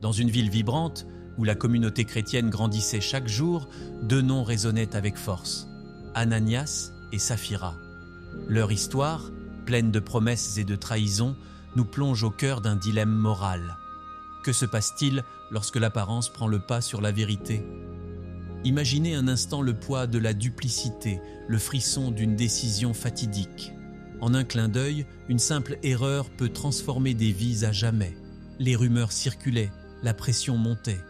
Dans une ville vibrante, où la communauté chrétienne grandissait chaque jour, deux noms résonnaient avec force: Ananias et Saphira. Leur histoire, pleine de promesses et de trahisons, nous plonge au cœur d'un dilemme moral. Que se passe-t-il lorsque l'apparence prend le pas sur la vérité? Imaginez un instant le poids de la duplicité, le frisson d'une décision fatidique. En un clin d'œil, une simple erreur peut transformer des vies à jamais. Les rumeurs circulaient, la pression montait.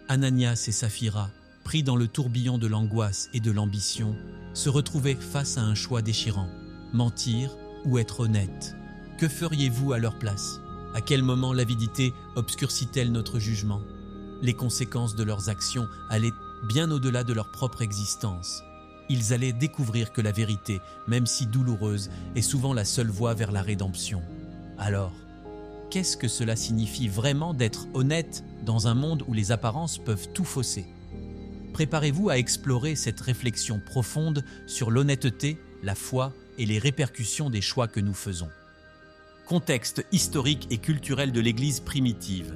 Ananias et Saphira, pris dans le tourbillon de l'angoisse et de l'ambition, se retrouvaient face à un choix déchirant: mentir ou être honnête. Que feriez-vous à leur place? À quel moment l'avidité obscurcit-elle notre jugement? Les conséquences de leurs actions allaient bien au-delà de leur propre existence. Ils allaient découvrir que la vérité, même si douloureuse, est souvent la seule voie vers la rédemption. Alors, qu'est-ce que cela signifie vraiment d'être honnête dans un monde où les apparences peuvent tout fausser? Préparez-vous à explorer cette réflexion profonde sur l'honnêteté, la foi et les répercussions des choix que nous faisons. Contexte historique et culturel de l'Église primitive.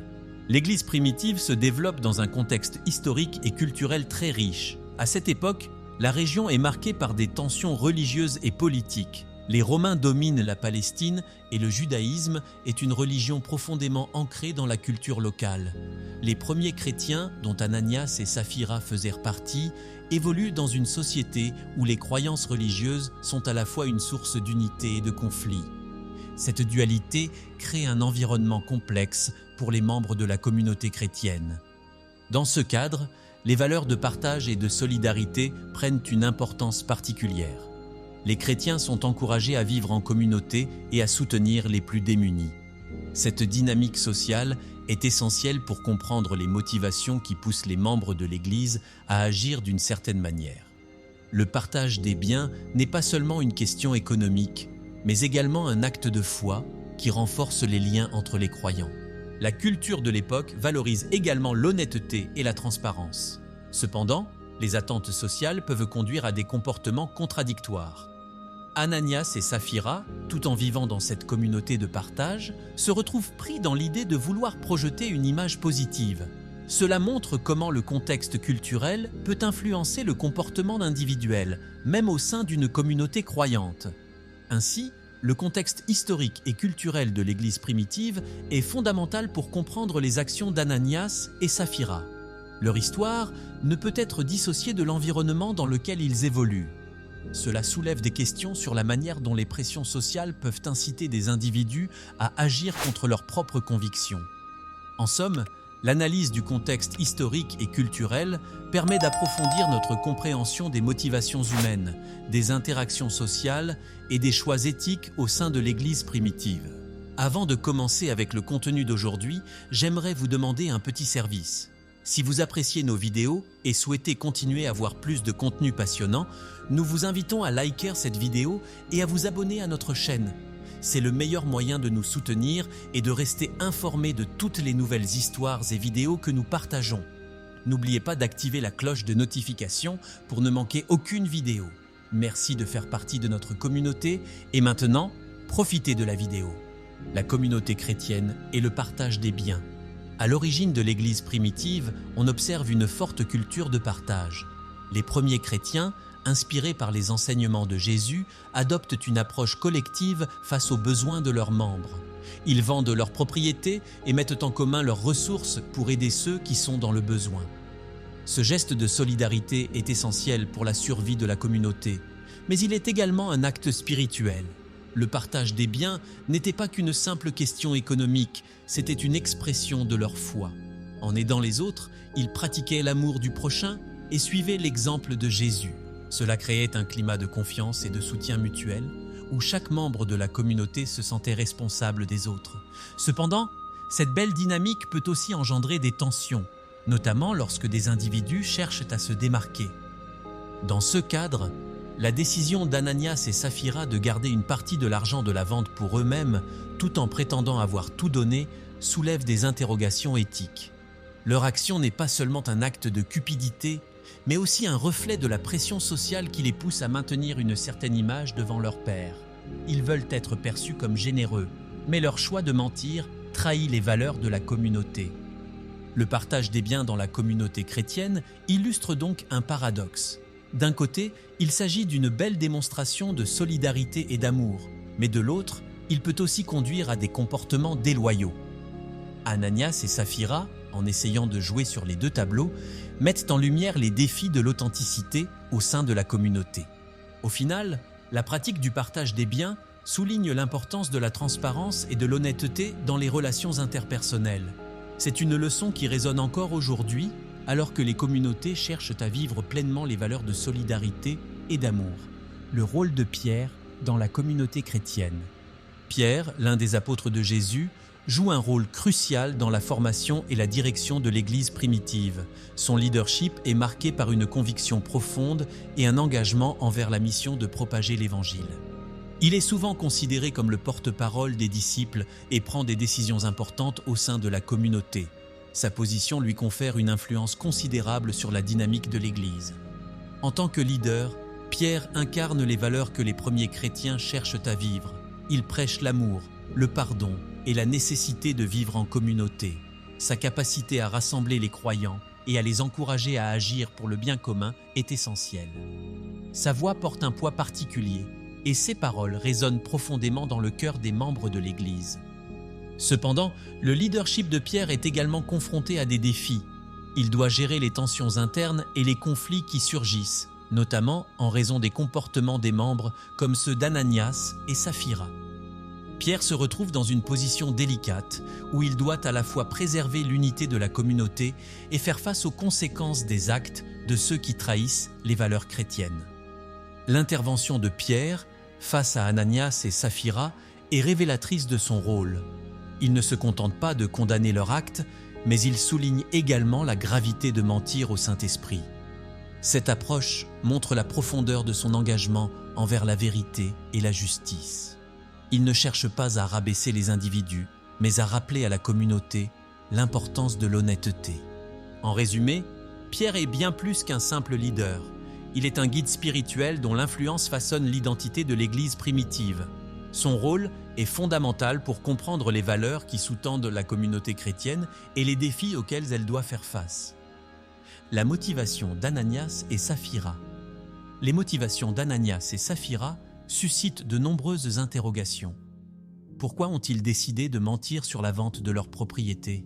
L'Église primitive se développe dans un contexte historique et culturel très riche. À cette époque, la région est marquée par des tensions religieuses et politiques. Les Romains dominent la Palestine et le judaïsme est une religion profondément ancrée dans la culture locale. Les premiers chrétiens, dont Ananias et Saphira faisaient partie, évoluent dans une société où les croyances religieuses sont à la fois une source d'unité et de conflit. Cette dualité crée un environnement complexe pour les membres de la communauté chrétienne. Dans ce cadre, les valeurs de partage et de solidarité prennent une importance particulière. Les chrétiens sont encouragés à vivre en communauté et à soutenir les plus démunis. Cette dynamique sociale est essentielle pour comprendre les motivations qui poussent les membres de l'Église à agir d'une certaine manière. Le partage des biens n'est pas seulement une question économique, mais également un acte de foi qui renforce les liens entre les croyants. La culture de l'époque valorise également l'honnêteté et la transparence. Cependant, les attentes sociales peuvent conduire à des comportements contradictoires. Ananias et Saphira, tout en vivant dans cette communauté de partage, se retrouvent pris dans l'idée de vouloir projeter une image positive. Cela montre comment le contexte culturel peut influencer le comportement individuel, même au sein d'une communauté croyante. Ainsi, le contexte historique et culturel de l'Église primitive est fondamental pour comprendre les actions d'Ananias et Saphira. Leur histoire ne peut être dissociée de l'environnement dans lequel ils évoluent. Cela soulève des questions sur la manière dont les pressions sociales peuvent inciter des individus à agir contre leurs propres convictions. En somme, l'analyse du contexte historique et culturel permet d'approfondir notre compréhension des motivations humaines, des interactions sociales et des choix éthiques au sein de l'Église primitive. Avant de commencer avec le contenu d'aujourd'hui, j'aimerais vous demander un petit service. Si vous appréciez nos vidéos et souhaitez continuer à voir plus de contenu passionnant, nous vous invitons à liker cette vidéo et à vous abonner à notre chaîne. C'est le meilleur moyen de nous soutenir et de rester informé de toutes les nouvelles histoires et vidéos que nous partageons. N'oubliez pas d'activer la cloche de notification pour ne manquer aucune vidéo. Merci de faire partie de notre communauté et maintenant, profitez de la vidéo. La communauté chrétienne et le partage des biens. À l'origine de l'Église primitive, on observe une forte culture de partage. Les premiers chrétiens, inspirés par les enseignements de Jésus, adoptent une approche collective face aux besoins de leurs membres. Ils vendent leurs propriétés et mettent en commun leurs ressources pour aider ceux qui sont dans le besoin. Ce geste de solidarité est essentiel pour la survie de la communauté, mais il est également un acte spirituel. Le partage des biens n'était pas qu'une simple question économique, c'était une expression de leur foi. En aidant les autres, ils pratiquaient l'amour du prochain et suivaient l'exemple de Jésus. Cela créait un climat de confiance et de soutien mutuel, où chaque membre de la communauté se sentait responsable des autres. Cependant, cette belle dynamique peut aussi engendrer des tensions, notamment lorsque des individus cherchent à se démarquer. Dans ce cadre, la décision d'Ananias et Saphira de garder une partie de l'argent de la vente pour eux-mêmes, tout en prétendant avoir tout donné, soulève des interrogations éthiques. Leur action n'est pas seulement un acte de cupidité, mais aussi un reflet de la pression sociale qui les pousse à maintenir une certaine image devant leur père. Ils veulent être perçus comme généreux, mais leur choix de mentir trahit les valeurs de la communauté. Le partage des biens dans la communauté chrétienne illustre donc un paradoxe. D'un côté, il s'agit d'une belle démonstration de solidarité et d'amour, mais de l'autre, il peut aussi conduire à des comportements déloyaux. Ananias et Saphira, en essayant de jouer sur les deux tableaux, mettent en lumière les défis de l'authenticité au sein de la communauté. Au final, la pratique du partage des biens souligne l'importance de la transparence et de l'honnêteté dans les relations interpersonnelles. C'est une leçon qui résonne encore aujourd'hui, alors que les communautés cherchent à vivre pleinement les valeurs de solidarité et d'amour. Le rôle de Pierre dans la communauté chrétienne. Pierre, l'un des apôtres de Jésus, joue un rôle crucial dans la formation et la direction de l'Église primitive. Son leadership est marqué par une conviction profonde et un engagement envers la mission de propager l'Évangile. Il est souvent considéré comme le porte-parole des disciples et prend des décisions importantes au sein de la communauté. Sa position lui confère une influence considérable sur la dynamique de l'Église. En tant que leader, Pierre incarne les valeurs que les premiers chrétiens cherchent à vivre. Il prêche l'amour, le pardon et la nécessité de vivre en communauté. Sa capacité à rassembler les croyants et à les encourager à agir pour le bien commun est essentielle. Sa voix porte un poids particulier et ses paroles résonnent profondément dans le cœur des membres de l'Église. Cependant, le leadership de Pierre est également confronté à des défis. Il doit gérer les tensions internes et les conflits qui surgissent, notamment en raison des comportements des membres comme ceux d'Ananias et Saphira. Pierre se retrouve dans une position délicate où il doit à la fois préserver l'unité de la communauté et faire face aux conséquences des actes de ceux qui trahissent les valeurs chrétiennes. L'intervention de Pierre face à Ananias et Saphira est révélatrice de son rôle. Il ne se contente pas de condamner leur acte, mais il souligne également la gravité de mentir au Saint-Esprit. Cette approche montre la profondeur de son engagement envers la vérité et la justice. Il ne cherche pas à rabaisser les individus, mais à rappeler à la communauté l'importance de l'honnêteté. En résumé, Pierre est bien plus qu'un simple leader. Il est un guide spirituel dont l'influence façonne l'identité de l'Église primitive. Son rôle est fondamental pour comprendre les valeurs qui sous-tendent la communauté chrétienne et les défis auxquels elle doit faire face. La motivation d'Ananias et Saphira. Les motivations d'Ananias et Saphira suscitent de nombreuses interrogations. Pourquoi ont-ils décidé de mentir sur la vente de leur propriété ?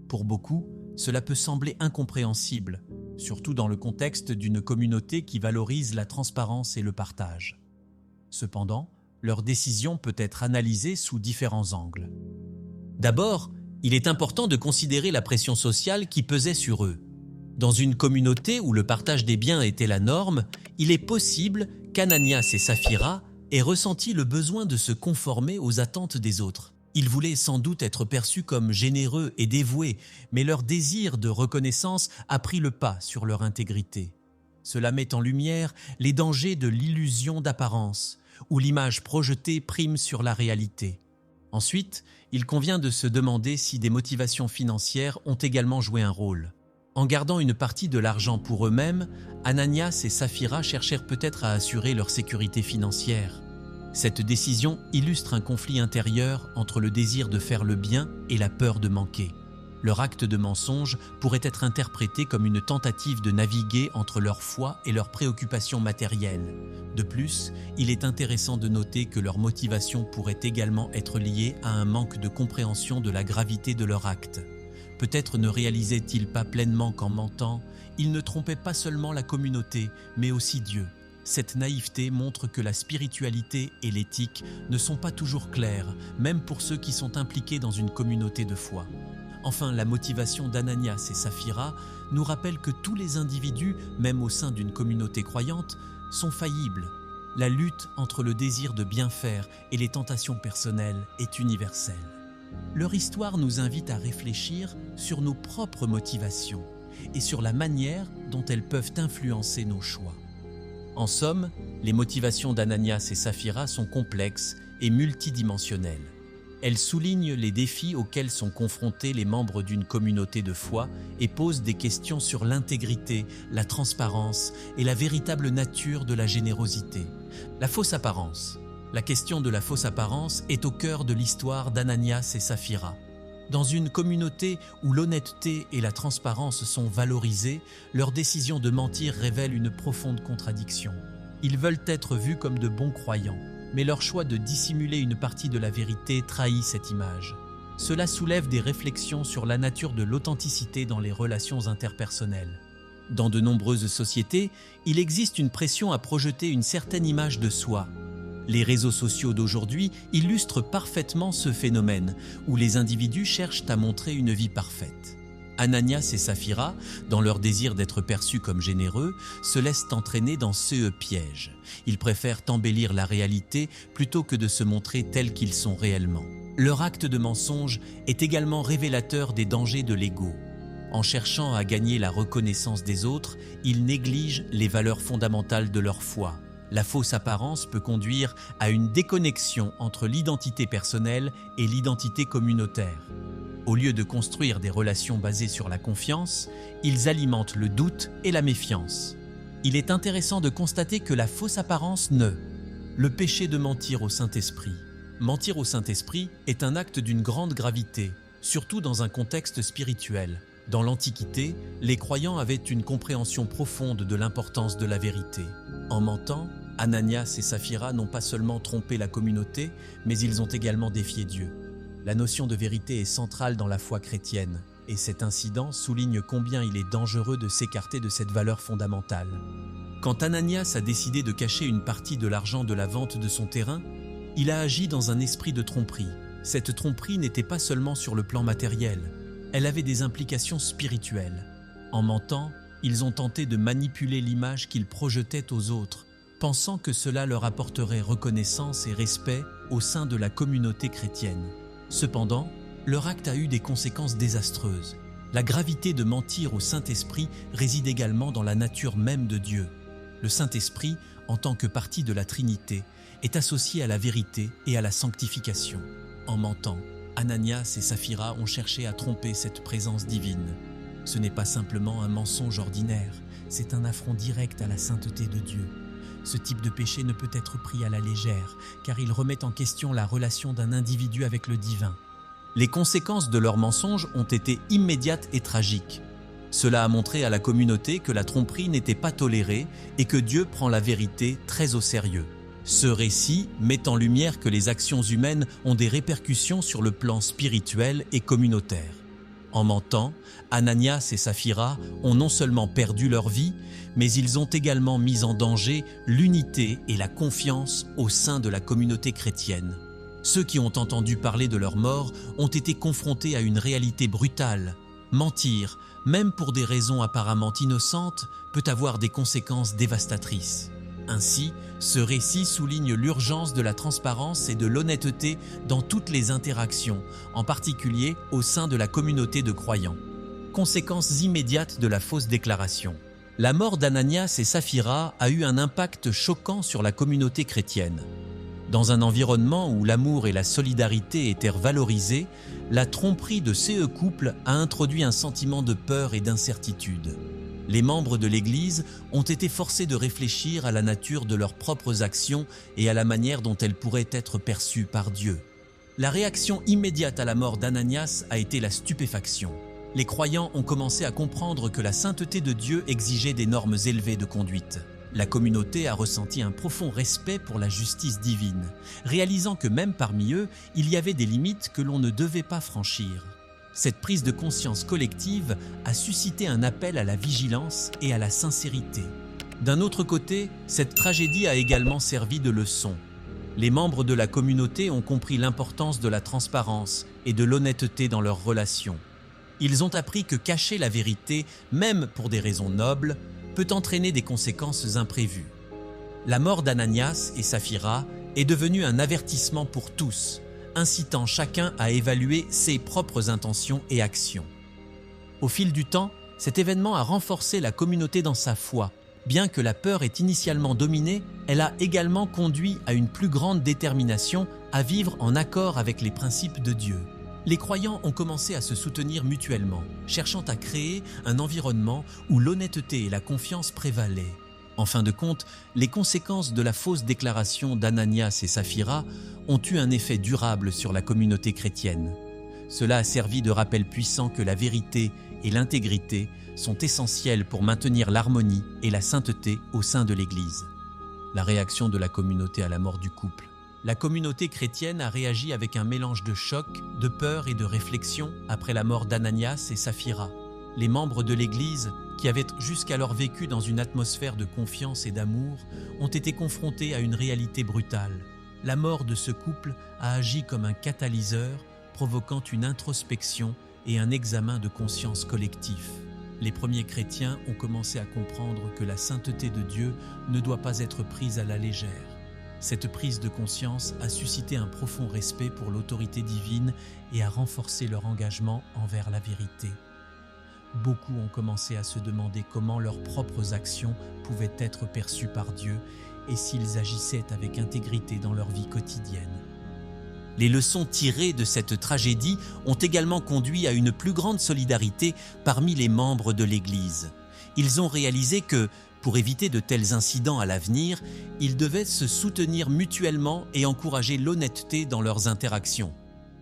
Pour beaucoup, cela peut sembler incompréhensible, surtout dans le contexte d'une communauté qui valorise la transparence et le partage. Cependant, leur décision peut être analysée sous différents angles. D'abord, il est important de considérer la pression sociale qui pesait sur eux. Dans une communauté où le partage des biens était la norme, il est possible qu'Ananias et Saphira aient ressenti le besoin de se conformer aux attentes des autres. Ils voulaient sans doute être perçus comme généreux et dévoués, mais leur désir de reconnaissance a pris le pas sur leur intégrité. Cela met en lumière les dangers de l'illusion d'apparence, où l'image projetée prime sur la réalité. Ensuite, il convient de se demander si des motivations financières ont également joué un rôle. En gardant une partie de l'argent pour eux-mêmes, Ananias et Saphira cherchèrent peut-être à assurer leur sécurité financière. Cette décision illustre un conflit intérieur entre le désir de faire le bien et la peur de manquer. Leur acte de mensonge pourrait être interprété comme une tentative de naviguer entre leur foi et leurs préoccupations matérielles. De plus, il est intéressant de noter que leur motivation pourrait également être liée à un manque de compréhension de la gravité de leur acte. Peut-être ne réalisaient-ils pas pleinement qu'en mentant, ils ne trompaient pas seulement la communauté, mais aussi Dieu. Cette naïveté montre que la spiritualité et l'éthique ne sont pas toujours claires, même pour ceux qui sont impliqués dans une communauté de foi. Enfin, la motivation d'Ananias et Saphira nous rappelle que tous les individus, même au sein d'une communauté croyante, sont faillibles. La lutte entre le désir de bien faire et les tentations personnelles est universelle. Leur histoire nous invite à réfléchir sur nos propres motivations et sur la manière dont elles peuvent influencer nos choix. En somme, les motivations d'Ananias et Saphira sont complexes et multidimensionnelles. Elles soulignent les défis auxquels sont confrontés les membres d'une communauté de foi et posent des questions sur l'intégrité, la transparence et la véritable nature de la générosité. La fausse apparence. La question de la fausse apparence est au cœur de l'histoire d'Ananias et Saphira. Dans une communauté où l'honnêteté et la transparence sont valorisées, leur décision de mentir révèle une profonde contradiction. Ils veulent être vus comme de bons croyants, mais leur choix de dissimuler une partie de la vérité trahit cette image. Cela soulève des réflexions sur la nature de l'authenticité dans les relations interpersonnelles. Dans de nombreuses sociétés, il existe une pression à projeter une certaine image de soi. Les réseaux sociaux d'aujourd'hui illustrent parfaitement ce phénomène, où les individus cherchent à montrer une vie parfaite. Ananias et Saphira, dans leur désir d'être perçus comme généreux, se laissent entraîner dans ce piège. Ils préfèrent embellir la réalité plutôt que de se montrer tels qu'ils sont réellement. Leur acte de mensonge est également révélateur des dangers de l'ego. En cherchant à gagner la reconnaissance des autres, ils négligent les valeurs fondamentales de leur foi. La fausse apparence peut conduire à une déconnexion entre l'identité personnelle et l'identité communautaire. Au lieu de construire des relations basées sur la confiance, ils alimentent le doute et la méfiance. Il est intéressant de constater que la fausse apparence le péché de mentir au Saint-Esprit. Mentir au Saint-Esprit est un acte d'une grande gravité, surtout dans un contexte spirituel. Dans l'Antiquité, les croyants avaient une compréhension profonde de l'importance de la vérité. En mentant, Ananias et Saphira n'ont pas seulement trompé la communauté, mais ils ont également défié Dieu. La notion de vérité est centrale dans la foi chrétienne, et cet incident souligne combien il est dangereux de s'écarter de cette valeur fondamentale. Quand Ananias a décidé de cacher une partie de l'argent de la vente de son terrain, il a agi dans un esprit de tromperie. Cette tromperie n'était pas seulement sur le plan matériel, elle avait des implications spirituelles. En mentant, ils ont tenté de manipuler l'image qu'ils projetaient aux autres, pensant que cela leur apporterait reconnaissance et respect au sein de la communauté chrétienne. Cependant, leur acte a eu des conséquences désastreuses. La gravité de mentir au Saint-Esprit réside également dans la nature même de Dieu. Le Saint-Esprit, en tant que partie de la Trinité, est associé à la vérité et à la sanctification. En mentant, Ananias et Saphira ont cherché à tromper cette présence divine. Ce n'est pas simplement un mensonge ordinaire, c'est un affront direct à la sainteté de Dieu. Ce type de péché ne peut être pris à la légère, car il remet en question la relation d'un individu avec le divin. Les conséquences de leur mensonge ont été immédiates et tragiques. Cela a montré à la communauté que la tromperie n'était pas tolérée et que Dieu prend la vérité très au sérieux. Ce récit met en lumière que les actions humaines ont des répercussions sur le plan spirituel et communautaire. En mentant, Ananias et Saphira ont non seulement perdu leur vie, mais ils ont également mis en danger l'unité et la confiance au sein de la communauté chrétienne. Ceux qui ont entendu parler de leur mort ont été confrontés à une réalité brutale. Mentir, même pour des raisons apparemment innocentes, peut avoir des conséquences dévastatrices. Ainsi, ce récit souligne l'urgence de la transparence et de l'honnêteté dans toutes les interactions, en particulier au sein de la communauté de croyants. Conséquences immédiates de la fausse déclaration. La mort d'Ananias et Saphira a eu un impact choquant sur la communauté chrétienne. Dans un environnement où l'amour et la solidarité étaient valorisés, la tromperie de ces couples a introduit un sentiment de peur et d'incertitude. Les membres de l'Église ont été forcés de réfléchir à la nature de leurs propres actions et à la manière dont elles pourraient être perçues par Dieu. La réaction immédiate à la mort d'Ananias a été la stupéfaction. Les croyants ont commencé à comprendre que la sainteté de Dieu exigeait des normes élevées de conduite. La communauté a ressenti un profond respect pour la justice divine, réalisant que même parmi eux, il y avait des limites que l'on ne devait pas franchir. Cette prise de conscience collective a suscité un appel à la vigilance et à la sincérité. D'un autre côté, cette tragédie a également servi de leçon. Les membres de la communauté ont compris l'importance de la transparence et de l'honnêteté dans leurs relations. Ils ont appris que cacher la vérité, même pour des raisons nobles, peut entraîner des conséquences imprévues. La mort d'Ananias et Saphira est devenue un avertissement pour tous, incitant chacun à évaluer ses propres intentions et actions. Au fil du temps, cet événement a renforcé la communauté dans sa foi. Bien que la peur ait initialement dominé, elle a également conduit à une plus grande détermination à vivre en accord avec les principes de Dieu. Les croyants ont commencé à se soutenir mutuellement, cherchant à créer un environnement où l'honnêteté et la confiance prévalaient. En fin de compte, les conséquences de la fausse déclaration d'Ananias et Saphira ont eu un effet durable sur la communauté chrétienne. Cela a servi de rappel puissant que la vérité et l'intégrité sont essentielles pour maintenir l'harmonie et la sainteté au sein de l'Église. La réaction de la communauté à la mort du couple. La communauté chrétienne a réagi avec un mélange de choc, de peur et de réflexion après la mort d'Ananias et Saphira. Les membres de l'Église, qui avaient jusqu'alors vécu dans une atmosphère de confiance et d'amour, ont été confrontés à une réalité brutale. La mort de ce couple a agi comme un catalyseur, provoquant une introspection et un examen de conscience collectif. Les premiers chrétiens ont commencé à comprendre que la sainteté de Dieu ne doit pas être prise à la légère. Cette prise de conscience a suscité un profond respect pour l'autorité divine et a renforcé leur engagement envers la vérité. Beaucoup ont commencé à se demander comment leurs propres actions pouvaient être perçues par Dieu et s'ils agissaient avec intégrité dans leur vie quotidienne. Les leçons tirées de cette tragédie ont également conduit à une plus grande solidarité parmi les membres de l'Église. Ils ont réalisé que, pour éviter de tels incidents à l'avenir, ils devaient se soutenir mutuellement et encourager l'honnêteté dans leurs interactions.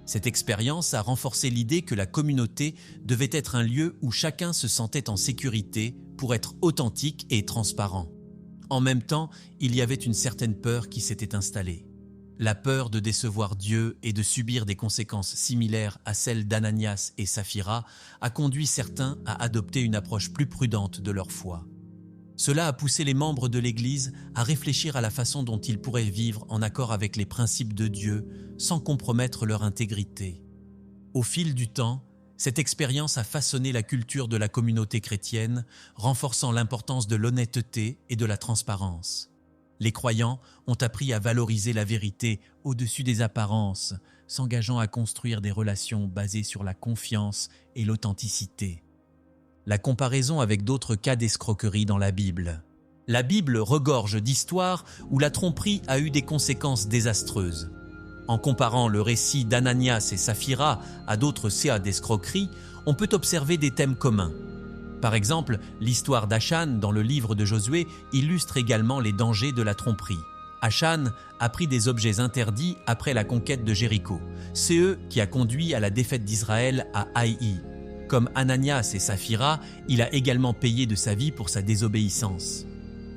Cette expérience a renforcé l'idée que la communauté devait être un lieu où chacun se sentait en sécurité pour être authentique et transparent. En même temps, il y avait une certaine peur qui s'était installée. La peur de décevoir Dieu et de subir des conséquences similaires à celles d'Ananias et Saphira a conduit certains à adopter une approche plus prudente de leur foi. Cela a poussé les membres de l'Église à réfléchir à la façon dont ils pourraient vivre en accord avec les principes de Dieu sans compromettre leur intégrité. Au fil du temps, cette expérience a façonné la culture de la communauté chrétienne, renforçant l'importance de l'honnêteté et de la transparence. Les croyants ont appris à valoriser la vérité au-dessus des apparences, s'engageant à construire des relations basées sur la confiance et l'authenticité. La comparaison avec d'autres cas d'escroquerie dans la Bible. La Bible regorge d'histoires où la tromperie a eu des conséquences désastreuses. En comparant le récit d'Ananias et Saphira à d'autres cas d'escroquerie, on peut observer des thèmes communs. Par exemple, l'histoire d'Achan dans le livre de Josué illustre également les dangers de la tromperie. Achan a pris des objets interdits après la conquête de Jéricho. C'est eux qui a conduit à la défaite d'Israël à Haï. Comme Ananias et Saphira, il a également payé de sa vie pour sa désobéissance.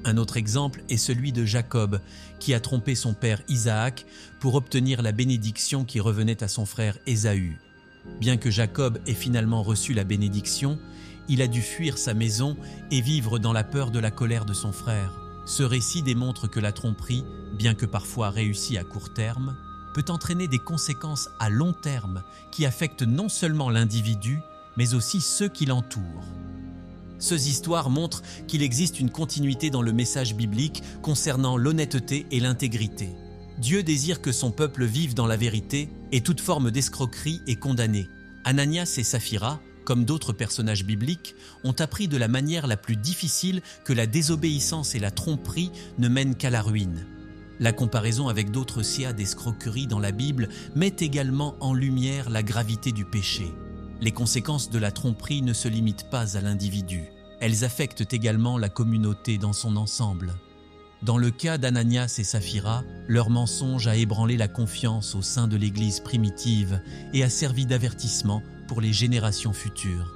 Un autre exemple est celui de Jacob, qui a trompé son père Isaac pour obtenir la bénédiction qui revenait à son frère Ésaü. Bien que Jacob ait finalement reçu la bénédiction, il a dû fuir sa maison et vivre dans la peur de la colère de son frère. Ce récit démontre que la tromperie, bien que parfois réussie à court terme, peut entraîner des conséquences à long terme qui affectent non seulement l'individu, mais aussi ceux qui l'entourent. Ces histoires montrent qu'il existe une continuité dans le message biblique concernant l'honnêteté et l'intégrité. Dieu désire que son peuple vive dans la vérité et toute forme d'escroquerie est condamnée. Ananias et Saphira, comme d'autres personnages bibliques, ont appris de la manière la plus difficile que la désobéissance et la tromperie ne mènent qu'à la ruine. La comparaison avec d'autres cas d'escroquerie dans la Bible met également en lumière la gravité du péché. Les conséquences de la tromperie ne se limitent pas à l'individu. Elles affectent également la communauté dans son ensemble. Dans le cas d'Ananias et Saphira, leur mensonge a ébranlé la confiance au sein de l'Église primitive et a servi d'avertissement pour les générations futures.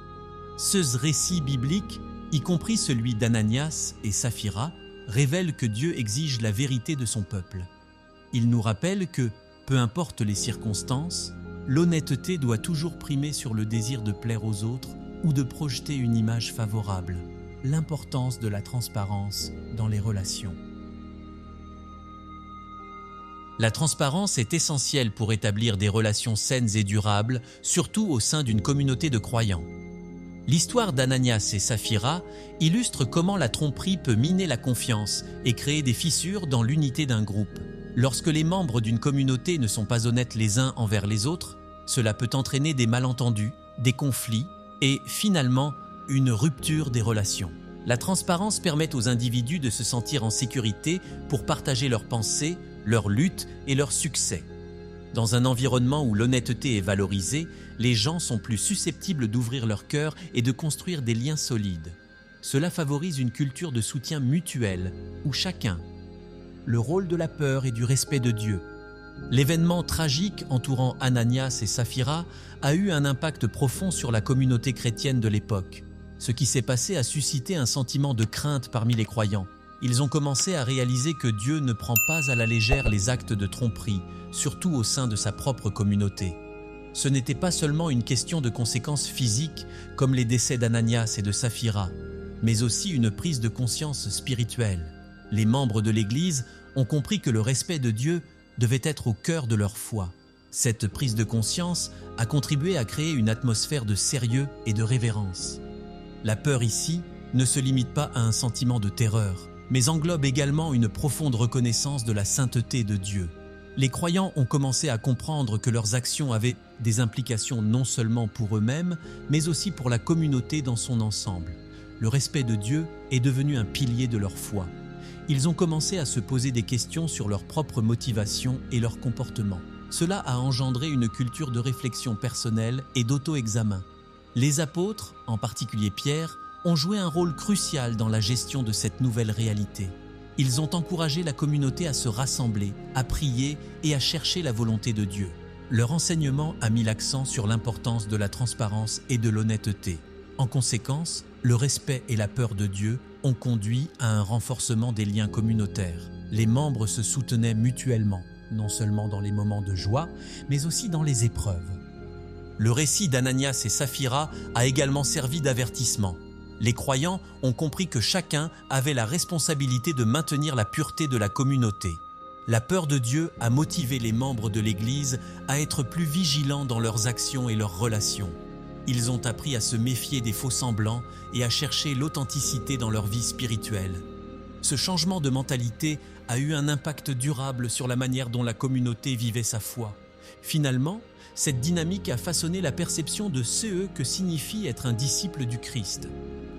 Ce récit biblique, y compris celui d'Ananias et Saphira, révèle que Dieu exige la vérité de son peuple. Il nous rappelle que, peu importe les circonstances, l'honnêteté doit toujours primer sur le désir de plaire aux autres ou de projeter une image favorable. L'importance de la transparence dans les relations. La transparence est essentielle pour établir des relations saines et durables, surtout au sein d'une communauté de croyants. L'histoire d'Ananias et Saphira illustre comment la tromperie peut miner la confiance et créer des fissures dans l'unité d'un groupe. Lorsque les membres d'une communauté ne sont pas honnêtes les uns envers les autres, cela peut entraîner des malentendus, des conflits et, finalement, une rupture des relations. La transparence permet aux individus de se sentir en sécurité pour partager leurs pensées, leurs luttes et leurs succès. Dans un environnement où l'honnêteté est valorisée, les gens sont plus susceptibles d'ouvrir leur cœur et de construire des liens solides. Cela favorise une culture de soutien mutuel, où chacun, le rôle de la peur et du respect de Dieu, L'événement tragique entourant Ananias et Saphira a eu un impact profond sur la communauté chrétienne de l'époque. Ce qui s'est passé a suscité un sentiment de crainte parmi les croyants. Ils ont commencé à réaliser que Dieu ne prend pas à la légère les actes de tromperie, surtout au sein de sa propre communauté. Ce n'était pas seulement une question de conséquences physiques, comme les décès d'Ananias et de Saphira, mais aussi une prise de conscience spirituelle. Les membres de l'Église ont compris que le respect de Dieu devait être au cœur de leur foi. Cette prise de conscience a contribué à créer une atmosphère de sérieux et de révérence. La peur ici ne se limite pas à un sentiment de terreur, mais englobe également une profonde reconnaissance de la sainteté de Dieu. Les croyants ont commencé à comprendre que leurs actions avaient des implications non seulement pour eux-mêmes, mais aussi pour la communauté dans son ensemble. Le respect de Dieu est devenu un pilier de leur foi. Ils ont commencé à se poser des questions sur leur propre motivation et leur comportement. Cela a engendré une culture de réflexion personnelle et d'auto-examen. Les apôtres, en particulier Pierre, ont joué un rôle crucial dans la gestion de cette nouvelle réalité. Ils ont encouragé la communauté à se rassembler, à prier et à chercher la volonté de Dieu. Leur enseignement a mis l'accent sur l'importance de la transparence et de l'honnêteté. En conséquence, le respect et la peur de Dieu ont conduit à un renforcement des liens communautaires. Les membres se soutenaient mutuellement, non seulement dans les moments de joie, mais aussi dans les épreuves. Le récit d'Ananias et Saphira a également servi d'avertissement. Les croyants ont compris que chacun avait la responsabilité de maintenir la pureté de la communauté. La peur de Dieu a motivé les membres de l'Église à être plus vigilants dans leurs actions et leurs relations. Ils ont appris à se méfier des faux-semblants et à chercher l'authenticité dans leur vie spirituelle. Ce changement de mentalité a eu un impact durable sur la manière dont la communauté vivait sa foi. Finalement, cette dynamique a façonné la perception de ce que signifie être un disciple du Christ.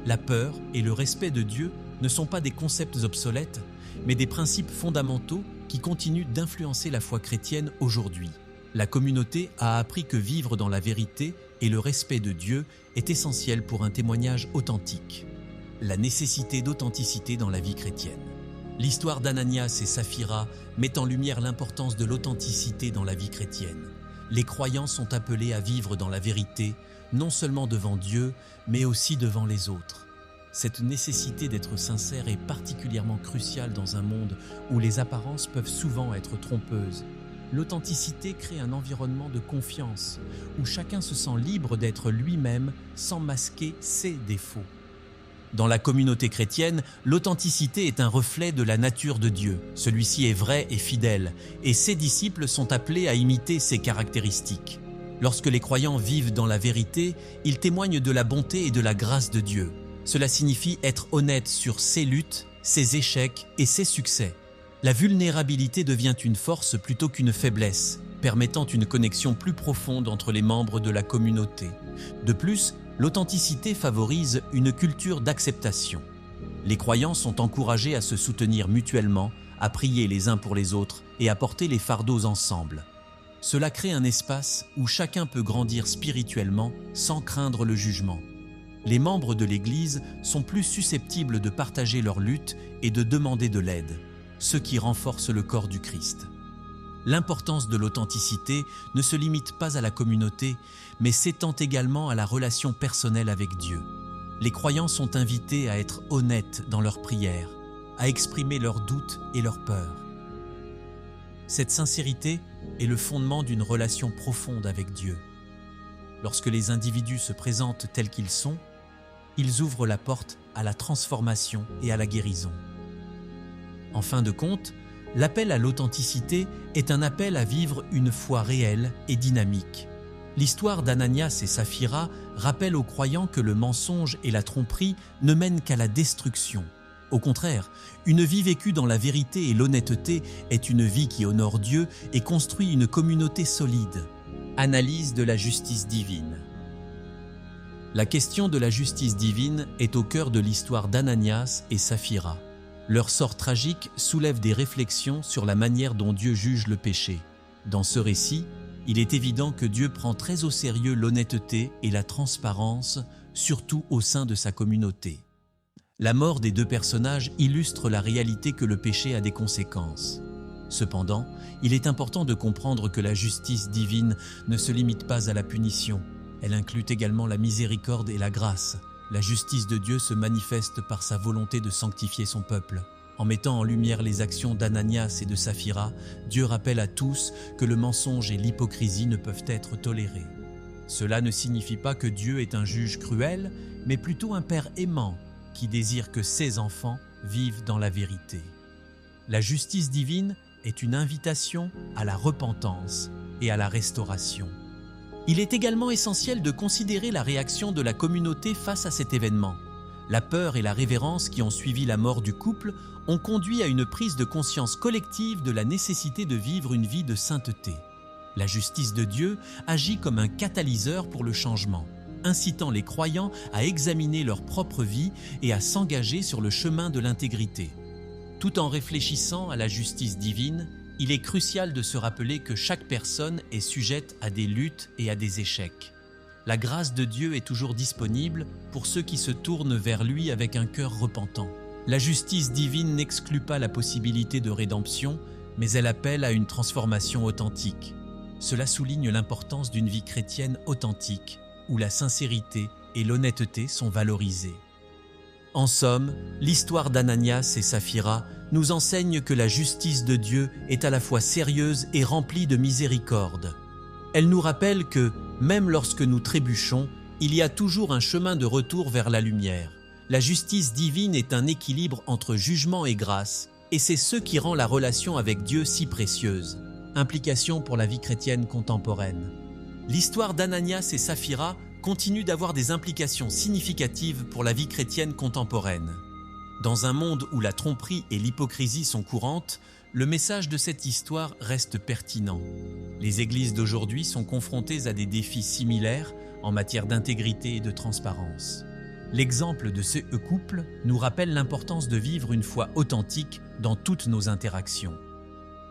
La peur et le respect de Dieu ne sont pas des concepts obsolètes, mais des principes fondamentaux qui continuent d'influencer la foi chrétienne aujourd'hui. La communauté a appris que vivre dans la vérité et le respect de Dieu est essentiel pour un témoignage authentique. La nécessité d'authenticité dans la vie chrétienne. L'histoire d'Ananias et Saphira met en lumière l'importance de l'authenticité dans la vie chrétienne. Les croyants sont appelés à vivre dans la vérité, non seulement devant Dieu, mais aussi devant les autres. Cette nécessité d'être sincère est particulièrement cruciale dans un monde où les apparences peuvent souvent être trompeuses. L'authenticité crée un environnement de confiance, où chacun se sent libre d'être lui-même sans masquer ses défauts. Dans la communauté chrétienne, l'authenticité est un reflet de la nature de Dieu. Celui-ci est vrai et fidèle, et ses disciples sont appelés à imiter ses caractéristiques. Lorsque les croyants vivent dans la vérité, ils témoignent de la bonté et de la grâce de Dieu. Cela signifie être honnête sur ses luttes, ses échecs et ses succès. La vulnérabilité devient une force plutôt qu'une faiblesse, permettant une connexion plus profonde entre les membres de la communauté. De plus, l'authenticité favorise une culture d'acceptation. Les croyants sont encouragés à se soutenir mutuellement, à prier les uns pour les autres et à porter les fardeaux ensemble. Cela crée un espace où chacun peut grandir spirituellement sans craindre le jugement. Les membres de l'Église sont plus susceptibles de partager leurs luttes et de demander de l'aide, ce qui renforce le corps du Christ. L'importance de l'authenticité ne se limite pas à la communauté, mais s'étend également à la relation personnelle avec Dieu. Les croyants sont invités à être honnêtes dans leurs prières, à exprimer leurs doutes et leurs peurs. Cette sincérité est le fondement d'une relation profonde avec Dieu. Lorsque les individus se présentent tels qu'ils sont, ils ouvrent la porte à la transformation et à la guérison. En fin de compte, l'appel à l'authenticité est un appel à vivre une foi réelle et dynamique. L'histoire d'Ananias et Saphira rappelle aux croyants que le mensonge et la tromperie ne mènent qu'à la destruction. Au contraire, une vie vécue dans la vérité et l'honnêteté est une vie qui honore Dieu et construit une communauté solide. Analyse de la justice divine. La question de la justice divine est au cœur de l'histoire d'Ananias et Saphira. Leur sort tragique soulève des réflexions sur la manière dont Dieu juge le péché. Dans ce récit, il est évident que Dieu prend très au sérieux l'honnêteté et la transparence, surtout au sein de sa communauté. La mort des deux personnages illustre la réalité que le péché a des conséquences. Cependant, il est important de comprendre que la justice divine ne se limite pas à la punition. Elle inclut également la miséricorde et la grâce. La justice de Dieu se manifeste par sa volonté de sanctifier son peuple. En mettant en lumière les actions d'Ananias et de Saphira, Dieu rappelle à tous que le mensonge et l'hypocrisie ne peuvent être tolérés. Cela ne signifie pas que Dieu est un juge cruel, mais plutôt un père aimant qui désire que ses enfants vivent dans la vérité. La justice divine est une invitation à la repentance et à la restauration. Il est également essentiel de considérer la réaction de la communauté face à cet événement. La peur et la révérence qui ont suivi la mort du couple ont conduit à une prise de conscience collective de la nécessité de vivre une vie de sainteté. La justice de Dieu agit comme un catalyseur pour le changement, incitant les croyants à examiner leur propre vie et à s'engager sur le chemin de l'intégrité. Tout en réfléchissant à la justice divine, il est crucial de se rappeler que chaque personne est sujette à des luttes et à des échecs. La grâce de Dieu est toujours disponible pour ceux qui se tournent vers lui avec un cœur repentant. La justice divine n'exclut pas la possibilité de rédemption, mais elle appelle à une transformation authentique. Cela souligne l'importance d'une vie chrétienne authentique, où la sincérité et l'honnêteté sont valorisées. En somme, l'histoire d'Ananias et Saphira nous enseigne que la justice de Dieu est à la fois sérieuse et remplie de miséricorde. Elle nous rappelle que, même lorsque nous trébuchons, il y a toujours un chemin de retour vers la lumière. La justice divine est un équilibre entre jugement et grâce, et c'est ce qui rend la relation avec Dieu si précieuse. Implication pour la vie chrétienne contemporaine. L'histoire d'Ananias et Saphira continue d'avoir des implications significatives pour la vie chrétienne contemporaine. Dans un monde où la tromperie et l'hypocrisie sont courantes, le message de cette histoire reste pertinent. Les églises d'aujourd'hui sont confrontées à des défis similaires en matière d'intégrité et de transparence. L'exemple de ce couple nous rappelle l'importance de vivre une foi authentique dans toutes nos interactions.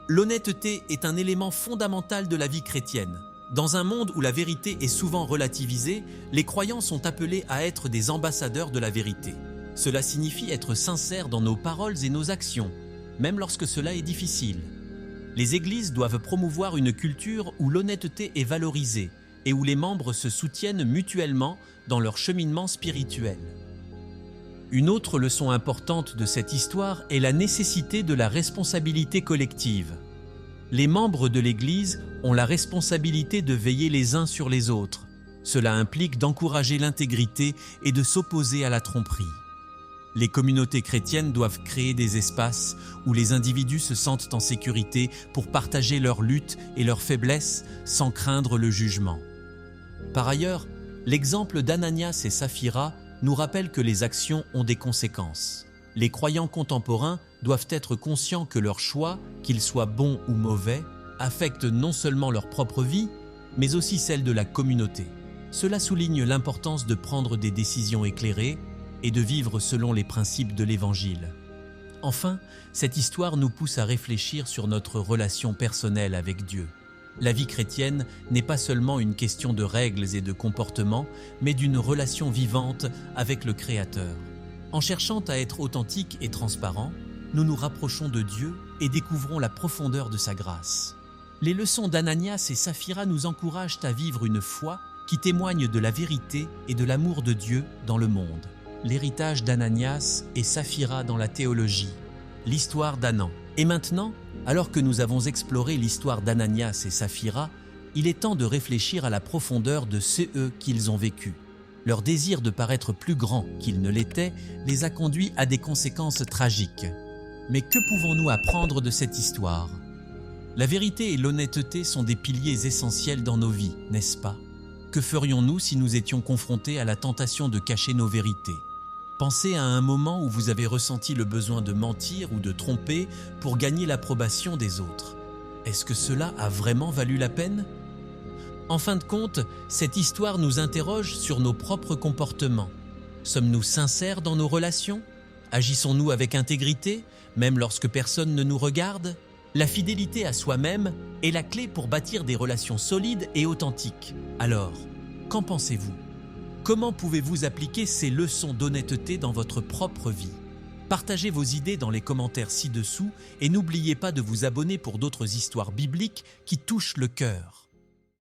L'honnêteté est un élément fondamental de la vie chrétienne. Dans un monde où la vérité est souvent relativisée, les croyants sont appelés à être des ambassadeurs de la vérité. Cela signifie être sincères dans nos paroles et nos actions, même lorsque cela est difficile. Les églises doivent promouvoir une culture où l'honnêteté est valorisée et où les membres se soutiennent mutuellement dans leur cheminement spirituel. Une autre leçon importante de cette histoire est la nécessité de la responsabilité collective. Les membres de l'Église ont la responsabilité de veiller les uns sur les autres. Cela implique d'encourager l'intégrité et de s'opposer à la tromperie. Les communautés chrétiennes doivent créer des espaces où les individus se sentent en sécurité pour partager leurs luttes et leurs faiblesses sans craindre le jugement. Par ailleurs, l'exemple d'Ananias et Saphira nous rappelle que les actions ont des conséquences. Les croyants contemporains doivent être conscients que leurs choix, qu'ils soient bons ou mauvais, affectent non seulement leur propre vie, mais aussi celle de la communauté. Cela souligne l'importance de prendre des décisions éclairées et de vivre selon les principes de l'Évangile. Enfin, cette histoire nous pousse à réfléchir sur notre relation personnelle avec Dieu. La vie chrétienne n'est pas seulement une question de règles et de comportements, mais d'une relation vivante avec le Créateur. En cherchant à être authentiques et transparents, nous nous rapprochons de Dieu et découvrons la profondeur de sa grâce. Les leçons d'Ananias et Saphira nous encouragent à vivre une foi qui témoigne de la vérité et de l'amour de Dieu dans le monde. L'héritage d'Ananias et Saphira dans la théologie. L'histoire d'Anan. Et maintenant, alors que nous avons exploré l'histoire d'Ananias et Saphira, il est temps de réfléchir à la profondeur de ce qu'ils ont vécu. Leur désir de paraître plus grand qu'ils ne l'étaient les a conduits à des conséquences tragiques. Mais que pouvons-nous apprendre de cette histoire ? La vérité et l'honnêteté sont des piliers essentiels dans nos vies, n'est-ce pas ? Que ferions-nous si nous étions confrontés à la tentation de cacher nos vérités ? Pensez à un moment où vous avez ressenti le besoin de mentir ou de tromper pour gagner l'approbation des autres. Est-ce que cela a vraiment valu la peine ? En fin de compte, cette histoire nous interroge sur nos propres comportements. Sommes-nous sincères dans nos relations ? Agissons-nous avec intégrité, même lorsque personne ne nous regarde ? La fidélité à soi-même est la clé pour bâtir des relations solides et authentiques. Alors, qu'en pensez-vous ? Comment pouvez-vous appliquer ces leçons d'honnêteté dans votre propre vie ? Partagez vos idées dans les commentaires ci-dessous et n'oubliez pas de vous abonner pour d'autres histoires bibliques qui touchent le cœur.